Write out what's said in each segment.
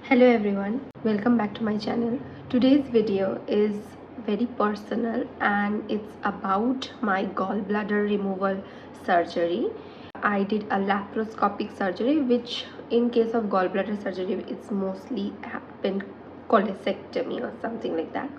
Hello everyone, welcome back to my channel. Today's video is very personal and it's about my gallbladder removal surgery. I did a laparoscopic surgery, which in case of gallbladder surgery it's mostly happened cholecystectomy or something like that,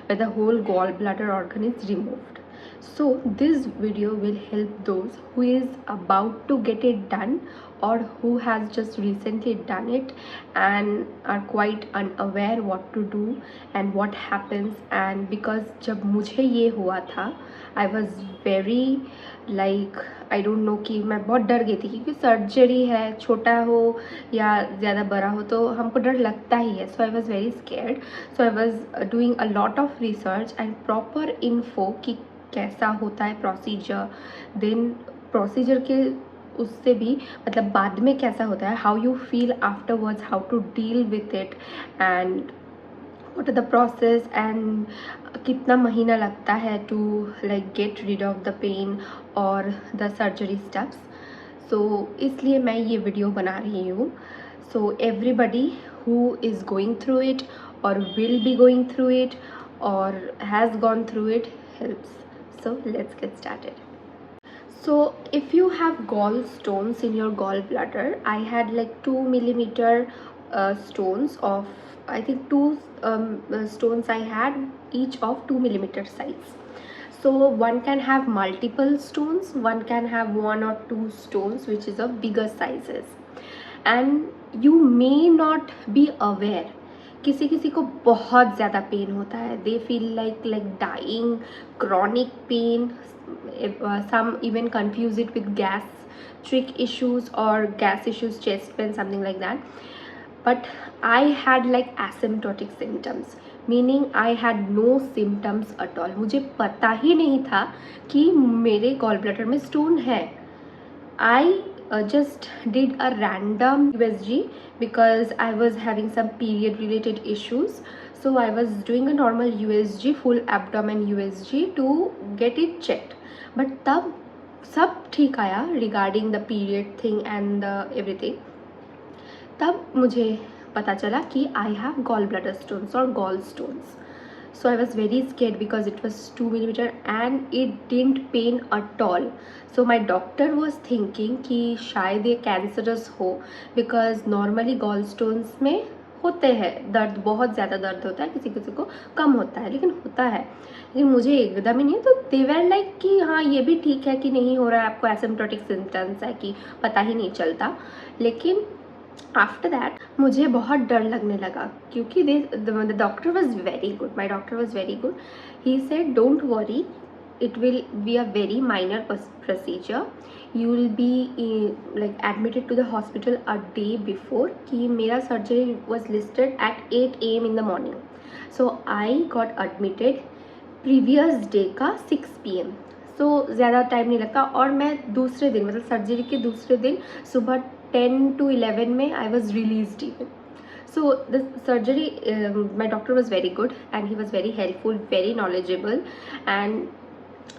where the whole gallbladder organ is removed. So this video will help those who is about to get it done or who has just recently done it and are quite unaware what to do and what happens. And because जब मुझे ये हुआ था I was very like I don't know कि मैं बहुत डर गई थी, क्योंकि सर्जरी है, छोटा हो या ज़्यादा बड़ा हो तो हमको डर लगता ही है. So I was very scared. So I was doing a lot of research and proper info कि कैसा होता है प्रोसीजर, देन प्रोसीजर के उससे भी मतलब बाद में कैसा होता है, how you feel afterwards, how to deal with it and what are the process एंड कितना महीना लगता है to like get rid of the pain और द सर्जरी स्टेप्स. सो इसलिए मैं ये वीडियो बना रही हूँ. So everybody who is going through it और will be going through it और has gone through it helps. So let's get started. So if you have gallstones in your gallbladder, I had like 2 millimeter stones of, I think two stones I had, each of 2 millimeter size. So one can have multiple stones, one can have 1 or 2 stones which is of bigger sizes, and you may not be aware. किसी किसी को बहुत ज़्यादा pain होता है, they feel like dying, chronic pain, some even confuse it with gastric issues or gas issues, chest pain, something like that. But I had like asymptotic symptoms, meaning I had no symptoms at all. मुझे पता ही नहीं था कि मेरे gall bladder में stone है. I just did a random USG because I was having some period related issues. So I was doing a normal USG, full abdomen USG to get it checked. But तब सब ठीक आया regarding the period thing and the everything. तब मुझे पता चला कि I have gallbladder stones or gallstones. So I was very scared because it was 2 millimeter and it didn't pain at all. So my doctor was thinking कि शायद ये cancerous हो, because normally gallstones में होते हैं दर्द, बहुत ज़्यादा दर्द होता है, किसी किसी को कम होता है, लेकिन होता है. लेकिन मुझे एकदम ही नहीं. तो दे वर लाइक कि हाँ ये भी ठीक है कि नहीं हो रहा है, आपको एसिम्प्टोटिक सिम्टम्स है कि पता ही नहीं चलता. लेकिन आफ्टर दैट मुझे बहुत डर लगने लगा, क्योंकि the doctor was very good. My doctor was very good. He said don't worry, it will be a very minor procedure. You will be like admitted to the hospital a day before. कि मेरा surgery was listed at 8 AM in the morning. So I got admitted previous day का 6 PM. So ज़्यादा time नहीं लगता. और मैं दूसरे दिन मतलब सर्जरी के दूसरे दिन सुबह 10 to 11 में I was released even. So the surgery, my doctor was very good and he was very helpful, very knowledgeable. And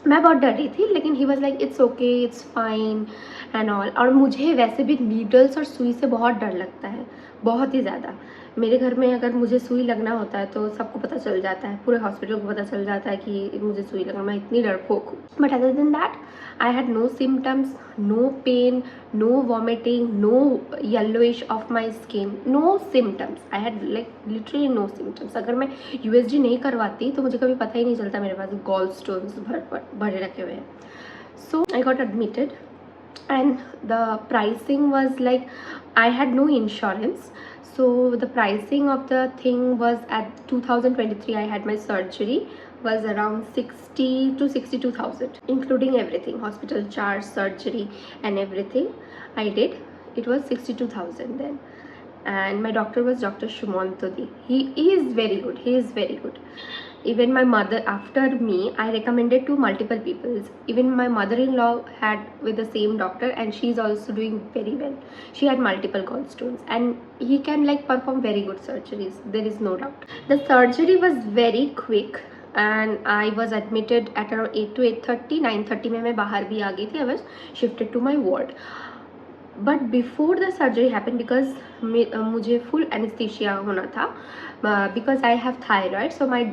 मैं बहुत डर रही थी, लेकिन he was like it's okay, it's fine and all. और मुझे वैसे भी नीडल्स और सुई से बहुत डर लगता है, बहुत ही ज़्यादा. मेरे घर में अगर मुझे सुई लगना होता है तो सबको पता चल जाता है, पूरे हॉस्पिटल को पता चल जाता है कि मुझे सुई लगना, मैं इतनी डरपोक हूँ. But other than that I had no symptoms, no pain, no vomiting, no yellowish of my skin, no symptoms. I had like literally no symptoms. अगर मैं USG नहीं करवाती तो मुझे कभी पता ही नहीं चलता मेरे पास गॉल स्टोन्स भरे रखे हुए हैं. So I got admitted and the pricing was like, I had no insurance, so the pricing of the thing was at 2023 I had my surgery was around 60 to 62,000 including everything, hospital charge, surgery and everything I did. It was 62,000 then. And my doctor was Dr. Shumon Todi. He is very good. He is very good. Even my mother, after me, I recommended to multiple people. Even my mother-in-law had with the same doctor and she's also doing very well. She had multiple gallstones and he can like perform very good surgeries. There is no doubt. The surgery was very quick and I was admitted at around 8 to 8:30. 9:30 में मैं बाहर भी आ गई थी. I was shifted to my ward. But before the surgery happen, because मुझे full anaesthesia होना था, because I have thyroid. So my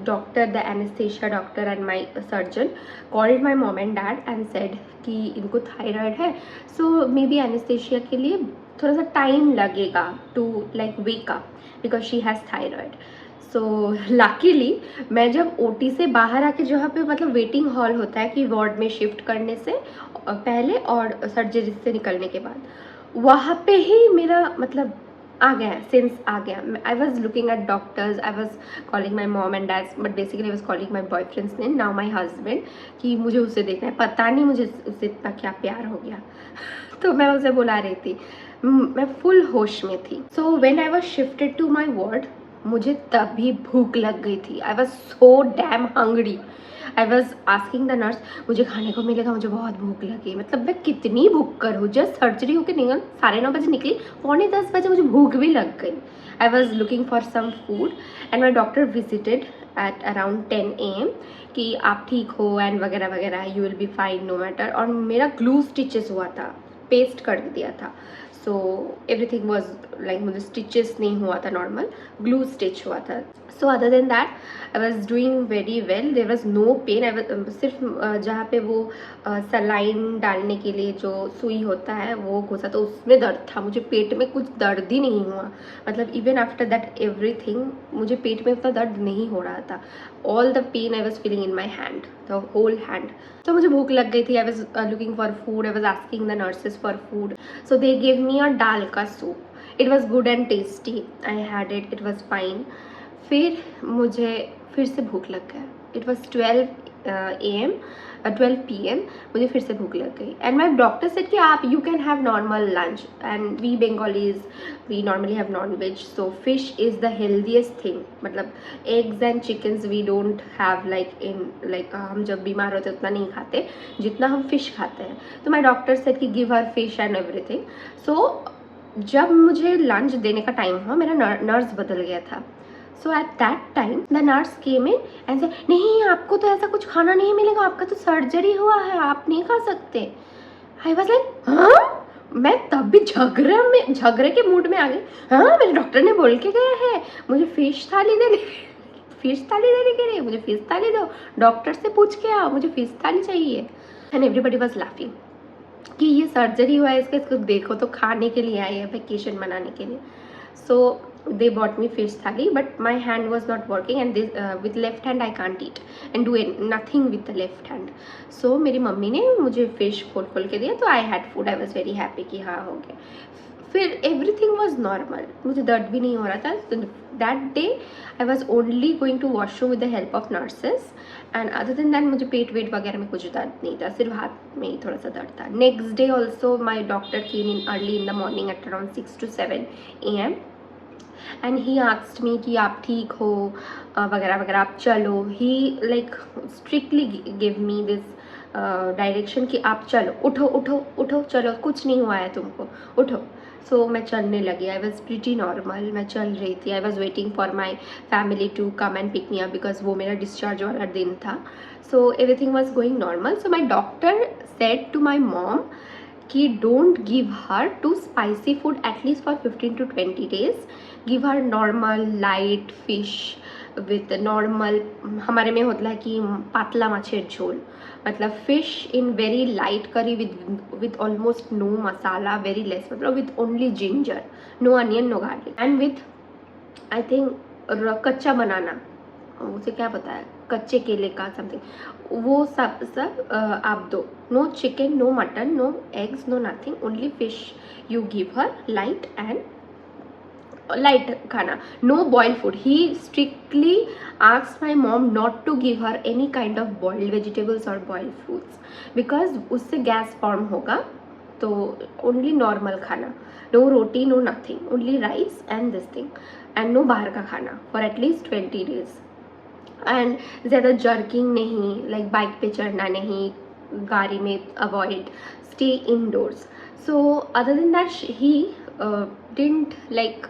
doctor, the anaesthesia doctor and my surgeon called my mom and dad and said कि इनको thyroid है, सो may be anaesthesia के लिए थोड़ा सा टाइम लगेगा to like wake up because she has thyroid. So luckily मैं जब ओटी से बाहर आके, जहाँ पे मतलब वेटिंग हॉल होता है कि वार्ड में शिफ्ट करने से पहले और सर्जरी से निकलने के बाद, वहाँ पे ही मेरा मतलब आ गया, सेंस आ गया. I was looking at doctors, I was calling my mom and dad, but basically I was calling my boyfriend's name, now my husband, कि मुझे उससे देखना है. पता नहीं मुझे उससे इतना क्या प्यार हो गया. तो मैं उसे बुला रही थी, मैं फुल होश में थी. So when I was shifted to my ward, मुझे तभी भूख लग गई थी. I was so damn hungry. I was asking the nurse, मुझे खाने को मिलेगा, मुझे बहुत भूख लगी. मतलब मैं कितनी भूख कर हूँ, जस्ट सर्जरी होकर निकल 9:30 बजे निकली, 9:45 बजे मुझे भूख भी लग गई. I was looking for some food and my doctor visited at around 10 AM कि आप ठीक हो एंड वगैरह वगैरह, you will be fine no matter. और मेरा ग्लू स्टिचेस हुआ था, पेस्ट कर दिया था. सो एवरीथिंग वॉज लाइक, मुझे स्टिचेस नहीं हुआ था, नॉर्मल ग्लू स्टिच हुआ था. So other than that I was doing very well, there was no pain. I was सिर्फ जहाँ पे वो सलाइन डालने के लिए जो सुई होता है वो घुसा, तो उसमें दर्द था. मुझे पेट में कुछ दर्द ही नहीं हुआ. मतलब इवन आफ्टर दैट एवरीथिंग मुझे पेट में उतना दर्द नहीं हो रहा था. All the pain I was feeling in my hand, the whole hand. तो मुझे भूख लग गई थी. I was looking for food, I was asking the nurses for food. So they gave me a dal का soup. It was good and tasty. I had it, it was fine. फिर मुझे फिर से भूख लग गया. It was 12 PM. मुझे फिर से भूख लग गई एंड माई डॉक्टर सेड कि आप you can have normal lunch and we Bengalis we normally have non veg, so fish is the healthiest thing. मतलब eggs and chickens we don't have like हम जब बीमार होते उतना नहीं खाते जितना हम फिश खाते हैं. तो माई डॉक्टर सेड कि give her fish and everything. So जब मुझे लंच देने का टाइम हुआ, मेरा नर्स बदल गया था. So at that time the nurse came in and say, नहीं आपको तो ऐसा कुछ खाना नहीं मिलेगा, आपका तो सर्जरी हुआ है, आप नहीं खा सकते. आई वॉज लाइक हाँ, मैं तब भी झगड़े के मूड में आ गई. हाँ, मेरे डॉक्टर ने बोल के गया है मुझे फिश थाली देने के लिए, मुझे फिश थाली दो, डॉक्टर से पूछ के आओ, मुझे फिश थाली चाहिए. एंड एवरीबडी वॉज लाफिंग कि ये सर्जरी हुआ है इसको देखो तो खाने के लिए आई है, वेकेशन मनाने के लिए. सो they bought me fish thali, but my hand was not working and this with left hand I can't eat and do nothing with the left hand. So मेरी मम्मी ने मुझे fish खोल के दिया, तो I had food. I was very happy कि हाँ हो गया. फिर everything was normal, मुझे दर्द भी नहीं हो रहा था. That day I was only going to washroom with the help of nurses and other than that मुझे पेट वेट वगैरह में कुछ दर्द नहीं था, सिर्फ हाथ में ही थोड़ा सा दर्द था. Next day also my doctor came in early in the morning at around 6 to 7 AM and he asked me कि आप ठीक हो वगैरह वगैरह, आप चलो. He like strictly give me this direction कि आप चलो, उठो उठो उठो, चलो कुछ नहीं हुआ है तुमको, उठो. सो मैं चलने लगी. आई वॉज प्रिटी नॉर्मल, मैं चल रही थी. I was waiting for my family to come and pick me up because वो मेरा डिस्चार्ज वाला दिन था. So everything was going normal. So my doctor said to my mom कि don't give her too spicy food at least for 15 to 20 days. Give her normal light fish with normal, हमारे में होता है कि पातला माछेर झोल, मतलब fish in very light curry with almost no masala, very less, मतलब with only ginger, no onion, no garlic and with I think कच्चा बनाना, उसे क्या पता है, कच्चे केले का समथिंग, वो सब आप दो. No chicken, no mutton, no eggs, no nothing, only fish you give her light and light खाना, no boiled food. He strictly asked my mom not to give her any kind of boiled vegetables or boiled fruits because उससे gas form होगा. तो only normal खाना, no roti, no nothing, only rice and this thing and no बाहर का खाना for at least 20 days. And ज़्यादा jerking नहीं, like bike पे चढ़ना नहीं, गाड़ी में avoid, stay indoors. So other than that he didn't like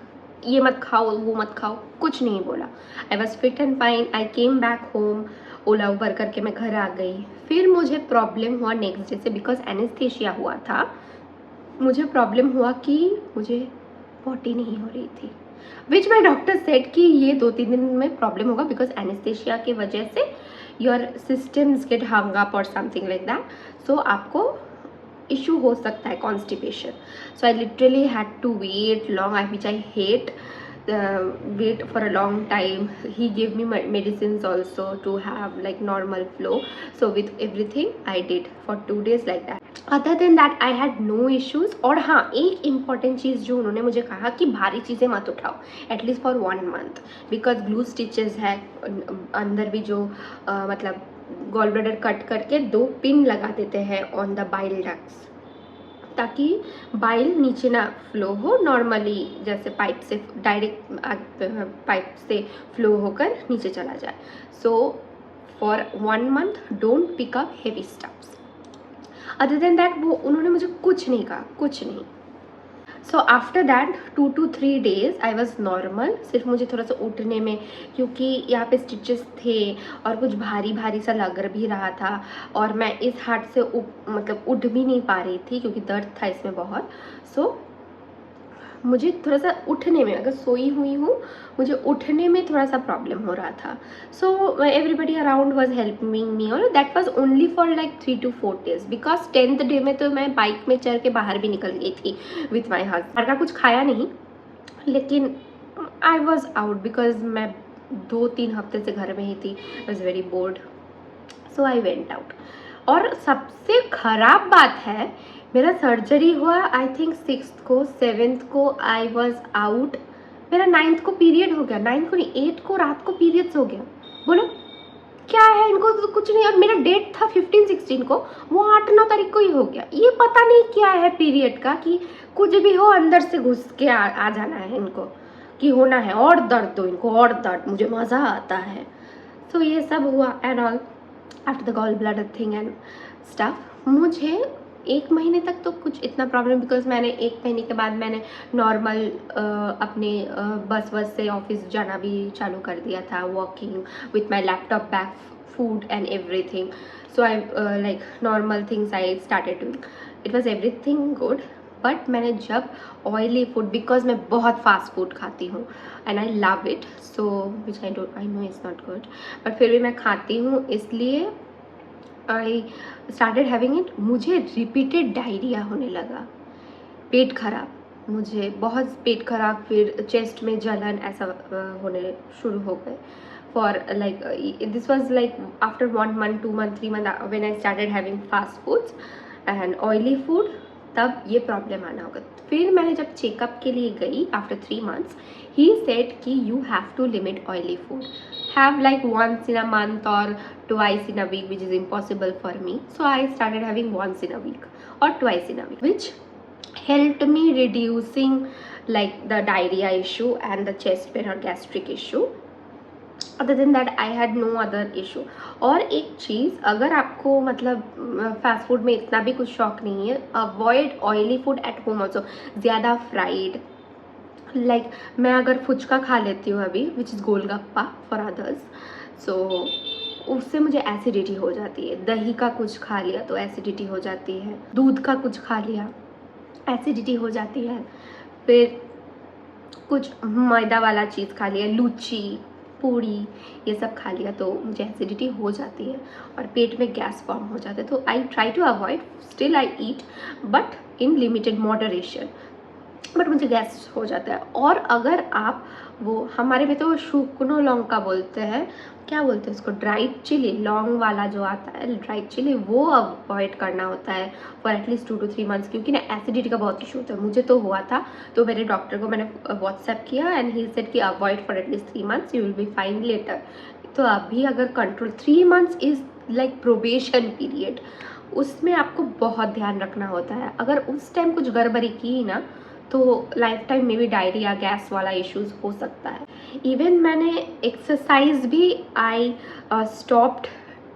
ये मत खाओ वो मत खाओ, कुछ नहीं बोला. I was fit and fine. I came back home, Ola उबर करके मैं घर आ गई. फिर मुझे प्रॉब्लम हुआ नेक्स्ट डे से बिकॉज एनेस्थीसिया हुआ था. मुझे प्रॉब्लम हुआ कि मुझे पॉटी नहीं हो रही थी, विच माई डॉक्टर सेड कि ये 2-3 दिन में प्रॉब्लम होगा बिकॉज एनेस्थेशिया की वजह से your systems get hung up और समथिंग लाइक दैट, सो आपको इशू हो सकता है constipation. So I literally had to wait long, which I hate. Wait for a long time. He gave me medicines also to have like normal flow. So with everything I did for 2 days like that. Other than that I had no issues. और हाँ, एक important चीज़ जो उन्होंने मुझे कहा कि भारी चीज़ें मत उठाओ at least for 1 month because glue stitches है अंदर भी जो मतलब गॉल ब्लैडर कट करके 2 पिन लगा देते हैं ऑन द बाइल डक्ट्स ताकि बाइल नीचे ना फ्लो हो, नॉर्मली जैसे पाइप से डायरेक्ट पाइप से फ्लो होकर नीचे चला जाए. So for 1 month don't pick up heavy stuffs. Other than that वो उन्होंने मुझे कुछ नहीं कहा, कुछ नहीं. So after that 2 to 3 days I was normal. सिर्फ मुझे थोड़ा सा उठने में, क्योंकि यहाँ पे स्टिचेस थे और कुछ भारी भारी सा लग भी रहा था और मैं इस हाथ से मतलब उठ भी नहीं पा रही थी क्योंकि दर्द था इसमें बहुत. सो मुझे थोड़ा सा उठने में, अगर सोई हुई हूँ मुझे उठने में थोड़ा सा प्रॉब्लम हो रहा था. So everybody around was helping me और that was only for like 3 to 4 days because 10th day में तो मैं बाइक में चढ़ के बाहर भी निकल गई थी विथ माई हस्बैंड. घर का कुछ खाया नहीं, लेकिन आई वॉज आउट बिकॉज मैं 2-3 हफ्ते से घर में ही थी. I was very bored. So I went out. और सबसे ख़राब बात है, मेरा सर्जरी हुआ आई थिंक 6th को, 7th को आई वॉज आउट. मेरा 9th को पीरियड हो गया, 9th को नहीं 8th को रात को पीरियड्स हो गया. बोलो क्या है इनको तो कुछ नहीं. और मेरा डेट था 15-16 को, वो 8-9 तारीख को ही हो गया. ये पता नहीं क्या है पीरियड का कि कुछ भी हो अंदर से घुस के आ जाना है इनको, कि होना है और दर्द दो इनको और दर्द, मुझे मज़ा आता है. तो ये सब हुआ and all after the gall bladder thing and stuff. मुझे 1 महीने तक तो कुछ इतना प्रॉब्लम, बिकॉज मैंने 1 महीने के बाद मैंने नॉर्मल अपने बस से ऑफिस जाना भी चालू कर दिया था, walking with my laptop bag, food and everything. So I like normal things I started doing. It was everything good. But मैंने जब ऑयली फूड, बिकॉज मैं बहुत फास्ट फूड खाती हूँ and I love it, so which I know it's not good, but फिर भी मैं खाती हूँ, इसलिए आई स्टार्टेड हैविंग इट. मुझे रिपीटेड डायरिया होने लगा, पेट खराब, मुझे बहुत पेट खराब, फिर चेस्ट में जलन ऐसा होने शुरू हो गए. For like this was like after 1 month, 2 month, 3 month when I started having fast foods and oily food, तब ये प्रॉब्लम आना होगा. फिर मैंने जब चेकअप के लिए गई आफ्टर 3 months, ही सेड कि you have to limit oily food, have like once in a month or twice in a week, which is impossible for me. So I started having once in a week or twice in a week, which helped me reducing like the diarrhea issue and the chest pain or gastric issue. Other than that I had no other issue. और एक चीज़, अगर आपको मतलब fast food में इतना भी कुछ शौक नहीं है, avoid oily food at home also. ज़्यादा फ्राइड, लाइक मैं अगर फुचका खा लेती हूँ अभी, which is golgappa for others, so उससे मुझे एसिडिटी हो जाती है. दही का कुछ खा लिया तो एसिडिटी हो जाती है, दूध का कुछ खा लिया एसिडिटी हो जाती है, फिर कुछ मैदा वाला चीज़ खा लिया, लूची पूड़ी ये सब खा लिया तो मुझे एसिडिटी हो जाती है और पेट में गैस फॉर्म हो जाता है. तो I try to avoid, still I eat but in limited moderation, but मुझे गैस हो जाता है. और अगर आप वो हमारे में तो शुकनो लौंग का बोलते हैं, क्या बोलते हैं उसको, ड्राइड चिली, लौंग वाला जो आता है ड्राइड चिली, वो अवॉइड करना होता है फॉर एटलीस्ट 2 to 3 months, क्योंकि ना एसिडिटी का बहुत इशू होता है. मुझे तो हुआ था, तो मेरे डॉक्टर को मैंने व्हाट्सएप किया एंड ही सेड कि avoid for at least 3 months, you will be fine later. तो अभी अगर control, 3 months is like probation period, उसमें आपको बहुत ध्यान रखना होता है. अगर उस टाइम कुछ गड़बड़ी की ना तो लाइफ टाइम में भी डायरिया गैस वाला इश्यूज हो सकता है. इवन मैंने एक्सरसाइज भी I stopped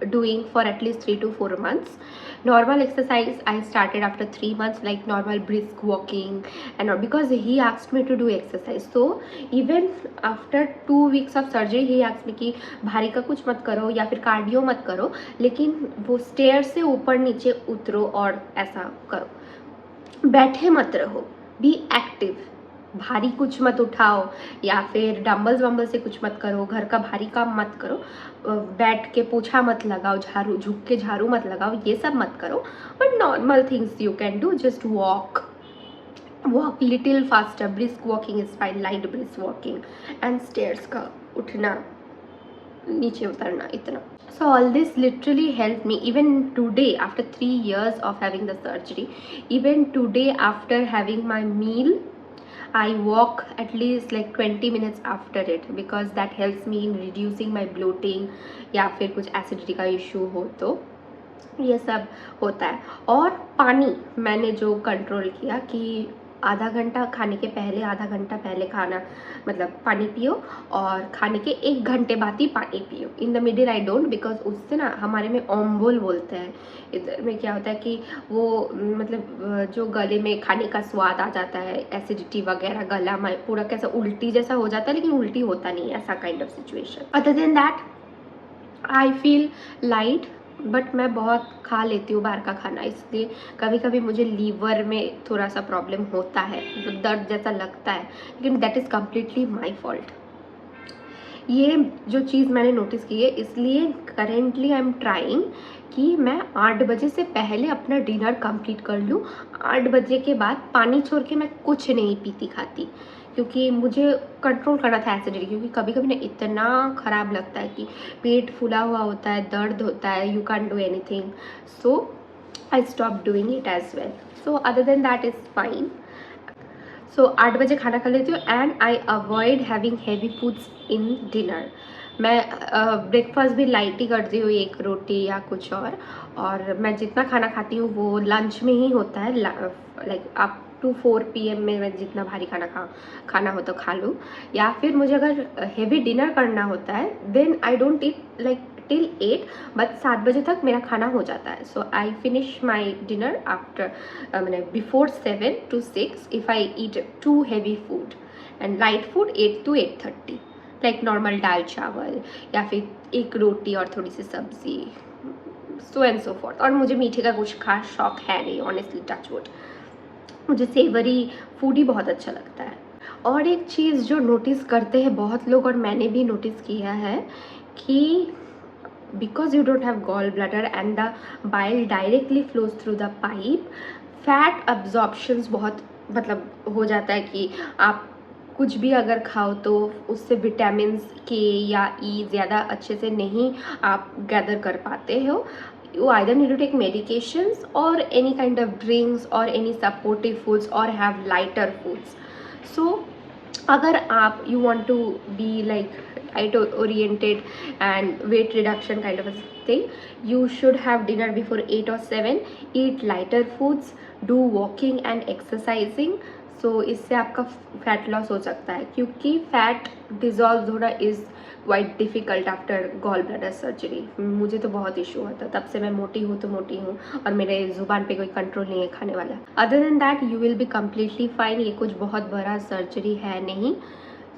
doing for at least 3 to 4 months. Normal exercise I started after 3 months, like normal brisk walking and all, because he asked me to do exercise. So even after 2 weeks of surgery he asked me कि भारी का कुछ मत करो या फिर cardio मत करो, लेकिन वो स्टेयर से ऊपर नीचे उतरो और ऐसा करो. बैठे मत रहो, बी एक्टिव। भारी कुछ मत उठाओ या फिर डम्बल्स वम्बल से कुछ मत करो, घर का भारी काम मत करो, बैठ के पोछा मत लगाओ, झाड़ू झुक के झाड़ू मत लगाओ, ये सब मत करो। But normal things you can do, just walk little faster, brisk walking is fine, light brisk walking and stairs का उठना नीचे उतरना, इतना। So all this literally helped me even today after 3 years of having the surgery. Even today after having my meal, I walk at least like 20 minutes after it because that helps me in reducing my bloating या फिर कुछ acidity का issue हो तो ये सब होता है। और पानी मैंने जो कंट्रोल किया कि आधा घंटा खाने के पहले, आधा घंटा पहले खाना मतलब पानी पियो, और खाने के 1 घंटे बाद ही पानी पियो। In the middle I don't, because उससे ना हमारे में ओम्बुल बोलते हैं, इधर में क्या होता है कि वो मतलब जो गले में खाने का स्वाद आ जाता है, एसिडिटी वगैरह, गला में पूरा कैसा उल्टी जैसा हो जाता है, लेकिन उल्टी होता नहीं है, ऐसा kind of situation. Other than that I feel light, but मैं बहुत खा लेती हूँ बाहर का खाना, इसलिए कभी कभी मुझे लीवर में थोड़ा सा प्रॉब्लम होता है, मतलब दर्द जैसा लगता है, लेकिन that is completely my fault. ये जो चीज़ मैंने नोटिस की है, इसलिए करेंटली आई एम ट्राइंग कि मैं 8 बजे से पहले अपना डिनर कंप्लीट कर लूँ। 8 बजे के बाद पानी छोड़ के मैं कुछ नहीं पीती खाती, क्योंकि मुझे कंट्रोल करना था एसिडिटी, क्योंकि कभी कभी ना इतना ख़राब लगता है कि पेट फूला हुआ होता है, दर्द होता है, you can do anything, so I stop doing it as well. So other than that is fine. So 8 बजे खाना खा लेती हूँ and I avoid having heavy foods in dinner. मैं ब्रेकफास्ट भी लाइट ही करती हूँ, 1 रोटी या कुछ और मैं जितना खाना खाती हूँ वो लंच में ही होता है, लाइक अप टू 4 PM में मैं जितना भारी खाना हो तो खा लूँ, या फिर मुझे अगर हेवी डिनर करना होता है then I don't eat like till 8, but 7 बजे तक मेरा खाना हो जाता है। So I finish my dinner after मैंने before 7 to 6 if I eat too heavy food, and light food 8 to 8:30, like normal दाल चावल या फिर 1 रोटी और थोड़ी सी सब्जी, सो एंड सो फोर्थ। और मुझे मीठे का कुछ खास शौक है नहीं, ऑनेस्टली, टच वुड, मुझे सेवरी फूड ही बहुत अच्छा लगता है। और एक चीज़ जो नोटिस करते हैं बहुत लोग, और मैंने भी नोटिस किया है, कि because you don't have gallbladder and the bile directly flows through the pipe, fat absorptions बहुत मतलब हो जाता है कि आप कुछ भी अगर खाओ तो उससे विटामिन के या ई ज़्यादा अच्छे से नहीं आप गैदर कर पाते हो। You either need to take medications or any kind of drinks or any supportive foods or have lighter foods. So अगर आप you want to be like diet oriented and weight reduction kind of a thing, you should have dinner before 8 or 7, eat lighter foods, do walking and exercising. So इससे आपका fat loss हो सकता है, क्योंकि fat dissolve होना is quite difficult after gall bladder surgery. मुझे तो बहुत इशू होता है, तब से मैं मोटी हूँ तो मोटी हूँ, और मेरे ज़ुबान पे कोई कंट्रोल नहीं है खाने वाला। Other than that you will be completely fine. ये कुछ बहुत बड़ा सर्जरी है नहीं,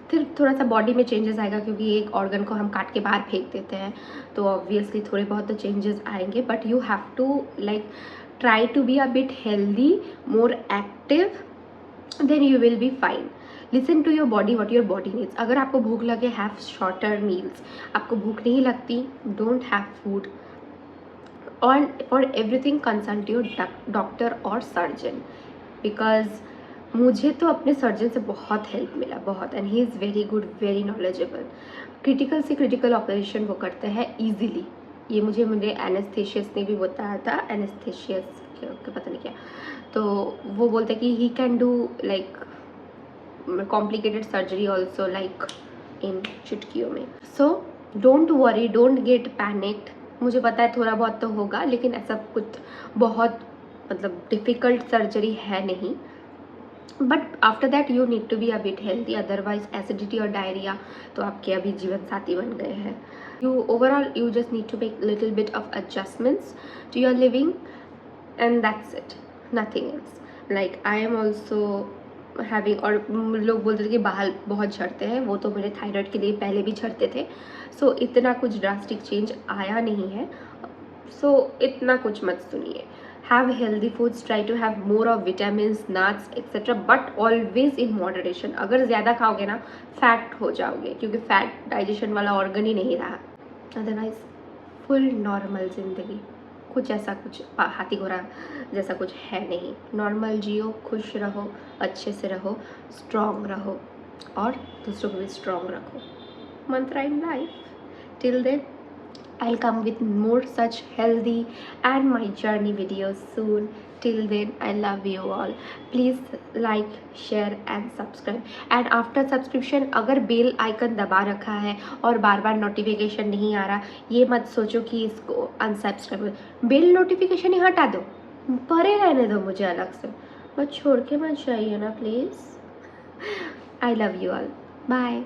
फिर थोड़ा सा बॉडी में चेंजेस आएगा, क्योंकि एक ऑर्गन को हम काट के बाहर फेंक देते हैं, तो ऑब्वियसली थोड़े बहुत तो चेंजेस आएंगे, but you have to like try to be a bit healthy, more active, then you will be fine. Listen to your body, what your body needs. अगर आपको भूख लगे, have shorter meals. आपको भूख नहीं लगती, don't have food. और for everything consult your doctor or surgeon, because मुझे तो अपने सर्जन से बहुत हेल्प मिला, बहुत, and he is very good, very knowledgeable. Critical से क्रिटिकल ऑपरेशन वो करते हैं ईजिली। ये मुझे मेरे एनेस्थेशियस ने भी बताया था, एनेस्थेशियस पता नहीं क्या, तो वो बोलते कि he can do like complicated surgery also, like in चुटकियों में। So don't worry, don't get panicked. मुझे पता है थोड़ा बहुत तो होगा, लेकिन ऐसा कुछ बहुत मतलब डिफ़िकल्ट सर्जरी है नहीं, but after that you need to be a bit healthy, otherwise acidity और डायरिया तो आपके अभी जीवन साथी बन गए हैं। You overall you just need to make little bit of adjustments to your living, and that's it, nothing else. Like I am also having, और लोग बोलते थे कि बाल बहुत झड़ते हैं, वो तो मेरे थायराइड के लिए पहले भी झड़ते थे, सो इतना कुछ ड्रास्टिक चेंज आया नहीं है, सो इतना कुछ मत सुनिए। have healthy foods, try to have more of vitamins, nuts etc, but always in moderation. अगर ज़्यादा खाओगे ना फैट हो जाओगे, क्योंकि फैट डाइजेशन वाला ऑर्गन ही नहीं रहा. अदरवाइज फुल नॉर्मल ज़िंदगी, कुछ ऐसा कुछ हाथी घोड़ा जैसा कुछ है नहीं. नॉर्मल जियो, खुश रहो, अच्छे से रहो, स्ट्रॉन्ग रहो और दूसरों को भी स्ट्रॉन्ग रखो. Mantra in life. Till then, I'll come with more such healthy and my journey videos soon. Till then, I love you all. Please like, share and subscribe. And after subscription, अगर bell icon दबा रखा है और बार बार notification नहीं आ रहा, ये मत सोचो कि इसको अनसब्सक्राइब. बेल नोटिफिकेशन ही हटा दो, परे रहने दो मुझे अलग से, बस छोड़ के मत जाइए ना please. I love you all. Bye.